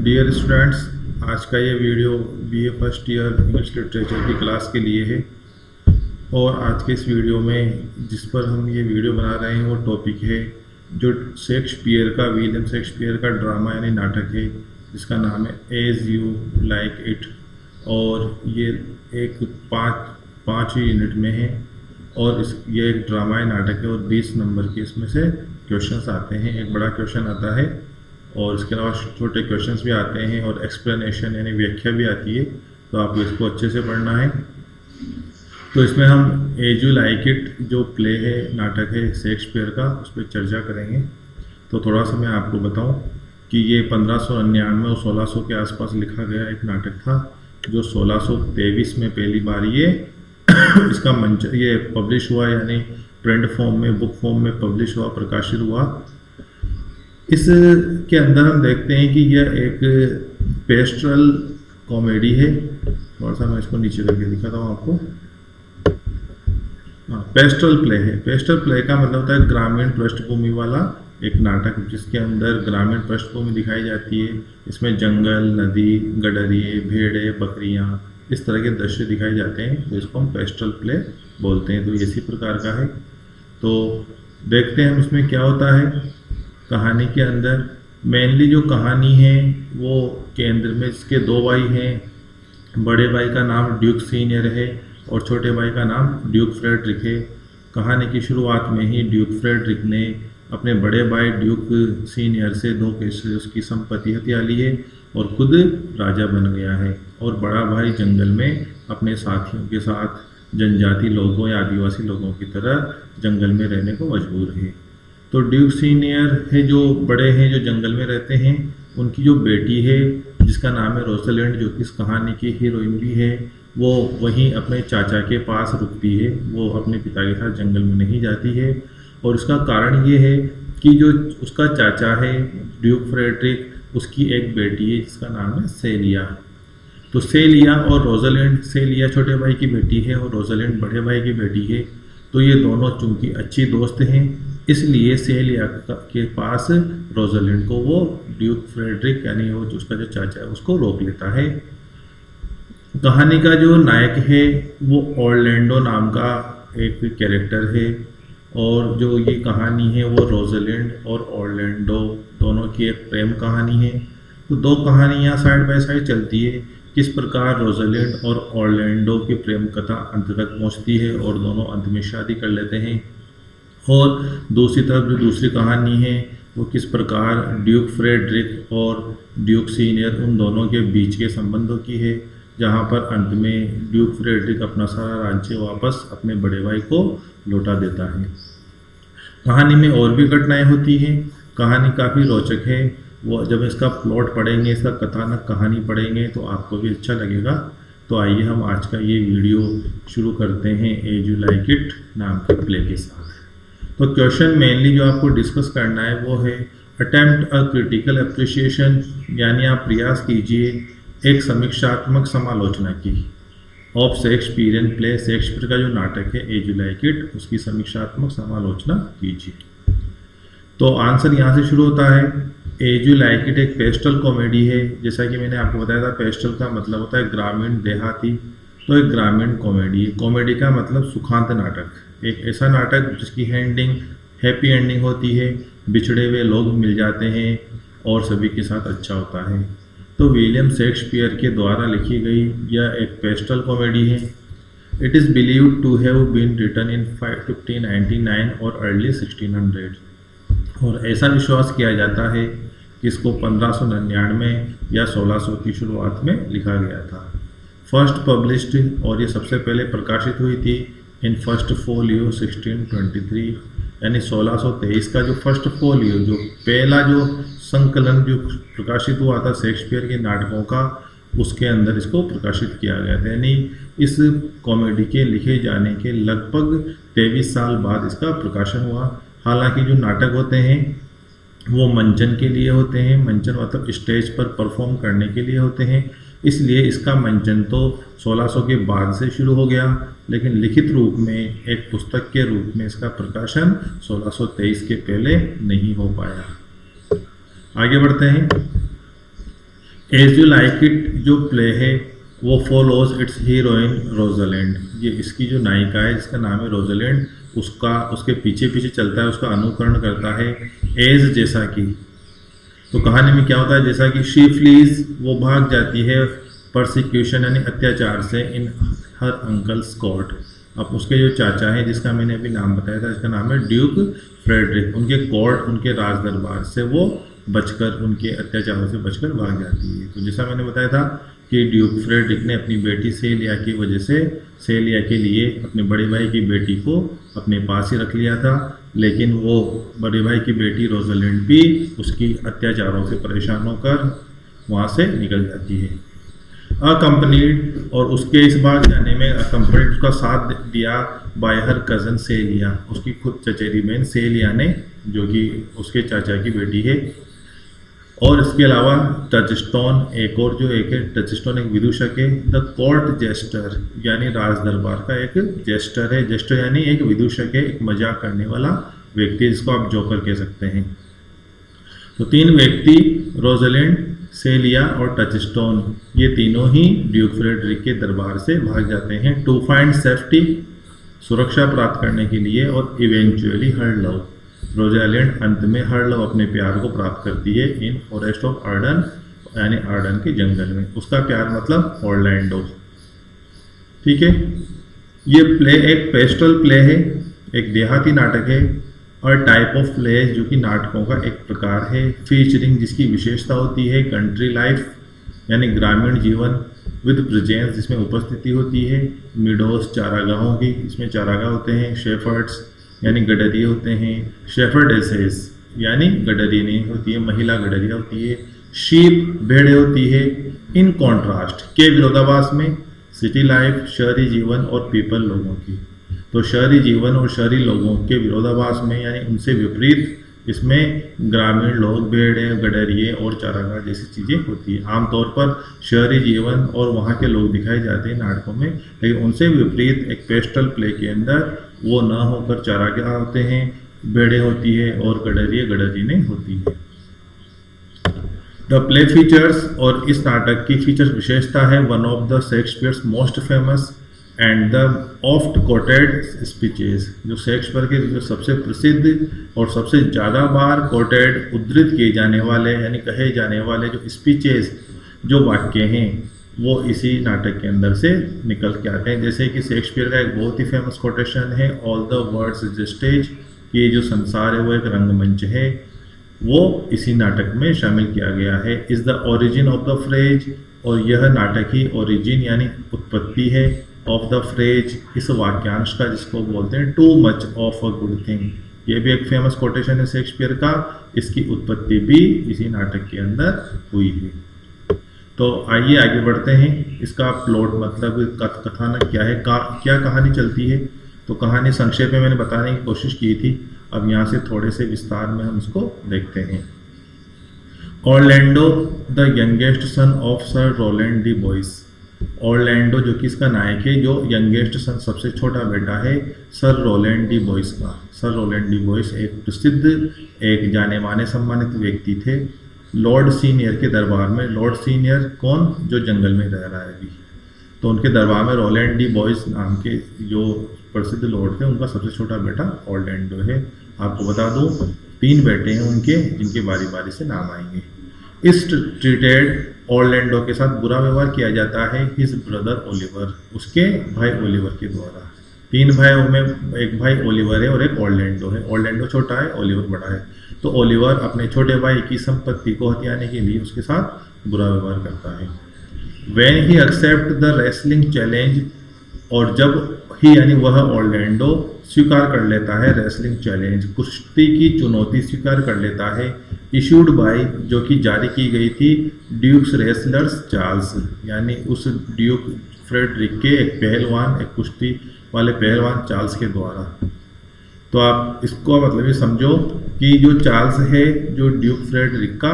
Dear students, आज का ये video BA first year English literature की क्लास के लिए है। और आज के इस वीडियो में जिस पर हम ये वीडियो बना रहे हैं वो टॉपिक है जो विलियम शेक्सपियर का ड्रामा यानी नाटक है जिसका नाम है एज यू लाइक इट। और ये एक पाँच यूनिट में है और ये एक ड्रामा नाटक है और 20 नंबर के इसमें से क्वेश्चंस आते हैं। एक बड़ा क्वेश्चन आता है और इसके अलावा छोटे क्वेश्चंस भी आते हैं और एक्सप्लेनेशन यानी व्याख्या भी आती है, तो आपको इसको अच्छे से पढ़ना है। तो इसमें हम एज यू लाइक इट जो प्ले है, नाटक है शेक्सपियर का, उस पर चर्चा करेंगे। तो थोड़ा सा मैं आपको बताऊं कि ये 1599 और 1600 के आसपास लिखा गया एक नाटक था जो 1623 में पहली बार ये इसका मंच ये पब्लिश हुआ, यानी प्रिंट फॉर्म में, बुक फॉर्म में पब्लिश हुआ, प्रकाशित हुआ। इसके अंदर हम देखते हैं कि यह एक पेस्ट्रल कॉमेडी है। थोड़ा सा मैं इसको नीचे करके दिखाता हूँ आपको। पेस्ट्रल प्ले है। पेस्ट्रल प्ले का मतलब होता है ग्रामीण पृष्ठभूमि वाला एक नाटक जिसके अंदर ग्रामीण पृष्ठभूमि दिखाई जाती है। इसमें जंगल, नदी, गडरिए, भेड़े, बकरियाँ, इस तरह के दृश्य दिखाए जाते हैं, तो इसको हम पेस्ट्रल प्ले बोलते हैं। तो इसी प्रकार का है। तो देखते हैं हम इसमें क्या होता है। कहानी के अंदर मेनली जो कहानी है वो केंद्र में इसके दो भाई हैं। बड़े भाई का नाम ड्यूक सीनियर है और छोटे भाई का नाम ड्यूक फ्रेडरिक है। कहानी की शुरुआत में ही ड्यूक फ्रेडरिक ने अपने बड़े भाई ड्यूक सीनियर से धोखे से उसकी संपत्ति हथिया ली है और खुद राजा बन गया है। और बड़ा भाई जंगल में अपने साथियों के साथ जनजाति लोगों या आदिवासी लोगों की तरह जंगल में रहने को मजबूर है। तो ड्यूक सीनियर है जो बड़े हैं, जो जंगल में रहते हैं, उनकी जो बेटी है जिसका नाम है रोसलिंड, जो कि इस कहानी की हीरोइन भी है, वो वहीं अपने चाचा के पास रुकती है। वो अपने पिता के साथ जंगल में नहीं जाती है और उसका कारण ये है कि जो उसका चाचा है ड्यूक फ्रेडरिक, उसकी एक बेटी है जिसका नाम है सेलिया। तो सेलिया और रोसलिंड, सेलिया छोटे भाई की बेटी है और रोसलिंड बड़े भाई की बेटी है। तो ये दोनों चूंकि अच्छी दोस्त हैं, इसलिए सेलिया के पास रोसलिंड को वो ड्यूक फ्रेडरिक यानी वो उसका जो चाचा है उसको रोक लेता है। कहानी का जो नायक है वो ऑरलैंडो नाम का एक कैरेक्टर है और जो ये कहानी है वो रोसलिंड और ऑरलैंडो दोनों की एक प्रेम कहानी है। तो दो कहानियाँ साइड बाय साइड चलती है, किस प्रकार रोसलिंड और ऑरलैंडो की प्रेम कथा अंत तक पहुँचती है और दोनों अंत में शादी कर लेते हैं। और दूसरी तरफ जो दूसरी कहानी है वो किस प्रकार ड्यूक फ्रेडरिक और ड्यूक सीनियर उन दोनों के बीच के संबंधों की है, जहाँ पर अंत में ड्यूक फ्रेडरिक अपना सारा राज्य वापस अपने बड़े भाई को लौटा देता है। कहानी में और भी घटनाएं होती हैं। कहानी काफ़ी रोचक है। वो जब इसका प्लॉट पढ़ेंगे, इसका कथानक कहानी पढ़ेंगे तो आपको भी अच्छा लगेगा। तो आइए हम आज का ये वीडियो शुरू करते हैं एज यू लाइक इट नाम के प्ले के साथ। तो क्वेश्चन मेनली जो आपको डिस्कस करना है वो है अटेम्प्ट अ क्रिटिकल एप्रिसिएशन, यानी आप प्रयास कीजिए एक समीक्षात्मक समालोचना की ऑफ शेक्सपियरियन प्ले, शेक्सपियर का जो नाटक है एज यू लाइक इट उसकी समीक्षात्मक समालोचना कीजिए। तो आंसर यहाँ से शुरू होता है। एज यू लाइक इट एक पेस्टल कॉमेडी है। जैसा कि मैंने आपको बताया था, पेस्टल का मतलब होता है ग्रामीण, देहाती। तो एक ग्रामीण कॉमेडी है। कॉमेडी का मतलब सुखांत नाटक, एक ऐसा नाटक जिसकी एंडिंग हैप्पी एंडिंग होती है, बिछड़े हुए लोग मिल जाते हैं और सभी के साथ अच्छा होता है। तो विलियम शेक्सपियर के द्वारा लिखी गई यह एक पेस्टल कॉमेडी है। It is believed to have been written in 1599 और अर्ली 1600। और ऐसा विश्वास किया जाता है कि इसको 1599 या 1600 की शुरुआत में लिखा गया था। फर्स्ट पब्लिश्ड, और ये सबसे पहले प्रकाशित हुई थी इन फर्स्ट फोलियो 1623, यानी 1623 का जो फर्स्ट फोलियो, जो पहला जो संकलन जो प्रकाशित हुआ था शेक्सपियर के नाटकों का, उसके अंदर इसको प्रकाशित किया गया था। यानी इस कॉमेडी के लिखे जाने के लगभग 23 साल बाद इसका प्रकाशन हुआ। हालांकि जो नाटक होते हैं वो मंचन के लिए होते हैं, मंचन मतलब स्टेज पर परफॉर्म करने के लिए होते हैं, इसलिए इसका मंचन तो 1600 के बाद से शुरू हो गया, लेकिन लिखित रूप में एक पुस्तक के रूप में इसका प्रकाशन 1623 के पहले नहीं हो पाया। आगे बढ़ते हैं। एज यू लाइक इट जो प्ले है वो फॉलोज इट्स हीरोइन रोजालैंड, ये इसकी जो नायिका है जिसका नाम है रोजालैंड, उसके पीछे पीछे चलता है, उसका अनुकरण करता है। एज जैसा कि, तो कहानी में क्या होता है, जैसा कि शी फ्लीज वो भाग जाती है, परसिक्यूशन यानी अत्याचार से, इन हर अंकल्स कोर्ट, अब उसके जो चाचा हैं जिसका मैंने अभी नाम बताया था, इसका नाम है ड्यूक फ्रेडरिक, उनके कोर्ट उनके राज दरबार से वो बचकर, उनके अत्याचारों से बचकर भाग जाती है। तो जैसा मैंने बताया था कि ड्यूक फ्रेडरिक ने अपनी बेटी सेलिया की वजह से, सेलिया के लिए अपने बड़े भाई की बेटी को अपने पास ही रख लिया था, लेकिन वो बड़े भाई की बेटी रोजालैंड भी उसकी अत्याचारों से परेशान होकर वहाँ से निकल जाती है। अकम्पनीड, और उसके इस भाग जाने में अकम्पनीड का साथ दिया बाय हर कज़न सेलिया, उसकी खुद चचेरी बहन सेलिया ने, जो कि उसके चाचा की बेटी है। और इसके अलावा टचस्टोन, एक है टचस्टोन, एक विदूषक है। द कोर्ट जेस्टर यानी राज दरबार का एक जेस्टर है, जेस्टर यानी एक विदूषक है, एक मजाक करने वाला व्यक्ति, जिसको आप जोकर कह सकते हैं। तो तीन व्यक्ति रोजालैंड, सेलिया और टचस्टोन, ये तीनों ही ड्यूक फ्रेडरिक के दरबार से भाग जाते हैं टू फाइंड सेफ्टी, सुरक्षा प्राप्त करने के लिए, और इवेंचुअली हर लव, रोजालैंड अंत में हर लव अपने प्यार को प्राप्त करती है इन फॉरेस्ट ऑफ आर्डन, यानी आर्डन के जंगल में, उसका प्यार मतलब ऑरलैंडो। ठीक है, ये प्ले एक पेस्टल प्ले है, एक देहाती नाटक है, और टाइप ऑफ प्ले जो कि नाटकों का एक प्रकार है, फीचरिंग जिसकी विशेषता होती है कंट्री लाइफ यानी ग्रामीण जीवन, विद प्रेजेंस जिसमें उपस्थिति होती है, मीडोज चारागाहों की, इसमें चारागाह होते हैं, शेफर्ड्स यानी गडरिये होते हैं, शेफर्डेसेस यानी गडरिये होती है, महिला गडरिया होती है, शीप भेड़े होती है। इन कॉन्ट्रास्ट के विरोधाभास में सिटी लाइफ शहरी जीवन और पीपल लोगों की, तो शहरी जीवन और शहरी लोगों के विरोधाभास में यानी उनसे विपरीत इसमें ग्रामीण लोग, भेड़े, गडरिये और चारागाह जैसी चीज़ें होती है। आमतौर पर शहरी जीवन और वहाँ के लोग दिखाए जाते हैं नाटकों में, लेकिन उनसे विपरीत एक पेस्टल प्ले के अंदर वो न होकर चारागाह होते हैं, भेड़े होती है और गडरिये होती है। द प्ले फीचर्स, और इस नाटक की फीचर्स विशेषता है, one of the Shakespeare's most famous and the oft coated speeches, जो शेक्सपियर के जो सबसे प्रसिद्ध और सबसे ज़्यादा बार कोटेड उद्धृत किए जाने वाले यानी कहे जाने वाले जो स्पीचेस, जो वाक्य हैं, वो इसी नाटक के अंदर से निकल के आते हैं। जैसे कि शेक्सपियर का एक बहुत ही फेमस कोटेशन है, all the words is stage, ये जो संसार है वो एक रंगमंच है, वो इसी नाटक में शामिल किया गया है। Is the origin of the phrase, और यह नाटक ही ओरिजिन यानी उत्पत्ति है, ऑफ द फ्रेज इस वाक्यांश का, जिसको बोलते हैं too much of a good thing, ये भी एक फेमस कोटेशन है शेक्सपियर का, इसकी उत्पत्ति भी इसी नाटक के अंदर हुई है। तो आइए आगे बढ़ते हैं, इसका प्लॉट मतलब कथानक क्या है, क्या कहानी चलती है। तो कहानी संक्षेप में मैंने बताने की कोशिश की थी, अब यहाँ से थोड़े से विस्तार में हम इसको देखते हैं। Orlando the youngest son of sir Rowland de Boys, Orlando जो कि इसका नायक है, जो यंगेस्ट सन सबसे छोटा बेटा है सर रोलैंड डी बॉयस का। सर रोलैंड डी बॉयस एक प्रसिद्ध, एक जाने माने सम्मानित व्यक्ति थे लॉर्ड सीनियर के दरबार में। लॉर्ड सीनियर कौन, जो जंगल में रह रहा है अभी, तो उनके दरबार में रोलैंड डी बॉयस नाम के जो प्रसिद्ध लॉर्ड थे, उनका सबसे छोटा बेटा ऑरलैंडो है। आपको बता दूं 3 बेटे हैं उनके, जिनके बारी बारी से नाम आएंगे। इस ट्रीटेड ऑरलैंडो के साथ बुरा व्यवहार किया जाता है हिज ब्रदर ओलिवर, उसके भाई ओलिवर के द्वारा। 3 भाइयों में एक भाई ओलिवर है और एक ऑरलैंडो है। ऑरलैंडो छोटा है, ओलिवर बड़ा है। तो ओलिवर अपने छोटे भाई की संपत्ति को हथियाने के लिए उसके साथ बुरा व्यवहार करता है। When he accept the wrestling challenge, और जब ही यानी वह ऑरलैंडो स्वीकार कर लेता है रेसलिंग चैलेंज, कुश्ती की चुनौती स्वीकार कर लेता है, इशूड बाय जो कि जारी की गई थी ड्यूक्स रेसलर्स चार्ल्स, यानी उस ड्यूक फ्रेडरिक के एक पहलवान, एक कुश्ती वाले पहलवान चार्ल्स के द्वारा। तो आप इसको मतलब ये समझो कि जो चार्ल्स है, जो ड्यूक फ्रेडरिक का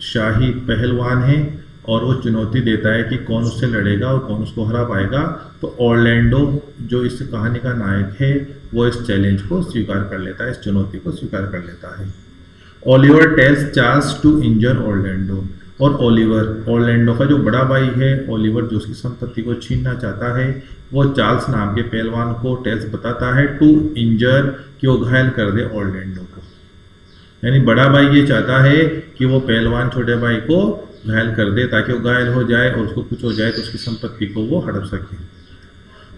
शाही पहलवान है, और वो चुनौती देता है कि कौन उससे लड़ेगा और कौन उसको हरा पाएगा। तो ऑरलैंडो जो इस कहानी का नायक है, वो इस चैलेंज को स्वीकार कर लेता है, इस चुनौती को स्वीकार कर लेता है। Oliver tales Charles to injure Orlando, और ओलिवर, ऑरलैंडो का जो बड़ा भाई है ओलिवर, जो उसकी संपत्ति को छीनना चाहता है, वो चार्ल्स नाम के पहलवान को टेल्स बताता है टू इंजर, कि वो घायल कर दे ऑरलैंडो को। यानी बड़ा भाई ये चाहता है कि वो पहलवान छोटे भाई को घायल कर दे, ताकि वो घायल हो जाए और उसको कुछ हो जाए तो उसकी संपत्ति को वो हड़प सके।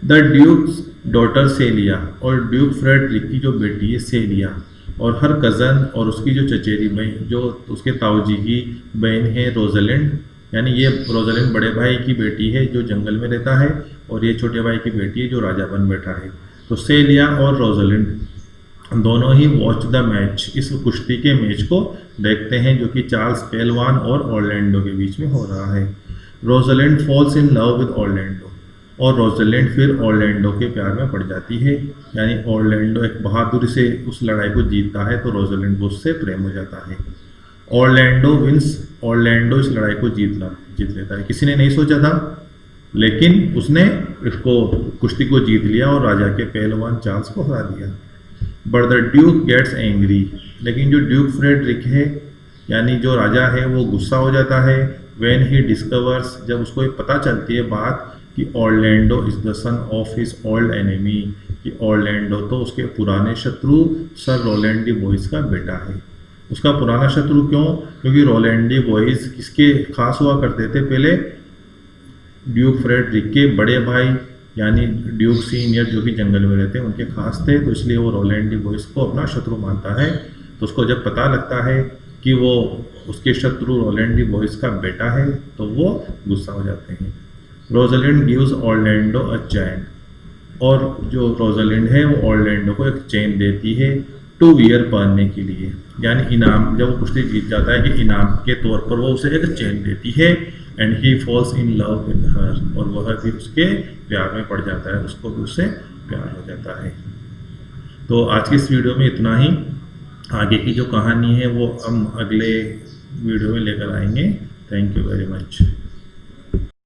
द ड्यूक्स डॉटर सेलिया, और ड्यूक फ्रेडरिक की जो बेटी है सेलिया, और हर कज़न और उसकी जो चचेरी बहन, जो उसके ताऊजी की बहन है रोजलिंड, यानी ये रोजलिंड बड़े भाई की बेटी है जो जंगल में रहता है, और ये छोटे भाई की बेटी है जो राजा बन बैठा है। तो सेलिया और रोजलिंड दोनों ही वॉच द मैच, इस कुश्ती के मैच को देखते हैं जो कि चार्ल्स पहलवान और ऑरलैंडो के बीच में हो रहा है। Rosalind falls in love with Orlando, और रोजलिंड फिर ऑरलैंडो के प्यार में पड़ जाती है। यानी ऑरलैंडो एक बहादुरी से उस लड़ाई को जीतता है तो रोजलिंड को उससे प्रेम हो जाता है। ऑरलैंडो विंस, ऑरलैंडो इस लड़ाई को जीत लेता है। किसी ने नहीं सोचा था, लेकिन उसने इसको कुश्ती को जीत लिया और राजा के पहलवान चार्ल्स को हरा दिया। But the duke gets angry, लेकिन जो ड्यूक फ्रेडरिक है यानी जो राजा है वो गुस्सा हो जाता है। व्हेन ही डिस्कवर्स, जब उसको ये पता चलती है बात कि Orlando is the son of his old enemy, कि ऑरलैंडो तो उसके पुराने शत्रु सर रोलैंड डी बोइस का बेटा है। उसका पुराना शत्रु क्यों? क्योंकि रोलैंड डी बोइस किसके खास हुआ करते थे पहले? ड्यूक फ्रेडरिक के बड़े भाई यानी ड्यूक सीनियर जो कि जंगल में रहते हैं उनके खास थे, तो इसलिए वो रोलैंड डी बोइस को अपना शत्रु मानता है। तो उसको जब पता लगता है कि वो उसके शत्रु रोलैंड डी बोइस का बेटा है तो वो गुस्सा हो जाते हैं। रोजलिंड गिव्स ऑरलैंडो अ चैन, और जो रोजलिंड है वो ऑरलैंडो को एक चेन देती है टू वियर पहनने के लिए, यानी इनाम, जब वो कुश्ती जीत जाता है कि इनाम के तौर पर वो उसे एक चेन देती है। And he falls in love with her, और वह भी उसके प्यार में पड़ जाता है, उसको भी उससे प्यार हो जाता है। तो आज की इस वीडियो में इतना ही। आगे की जो कहानी है वो हम अगले वीडियो में लेकर आएंगे। Thank you very much.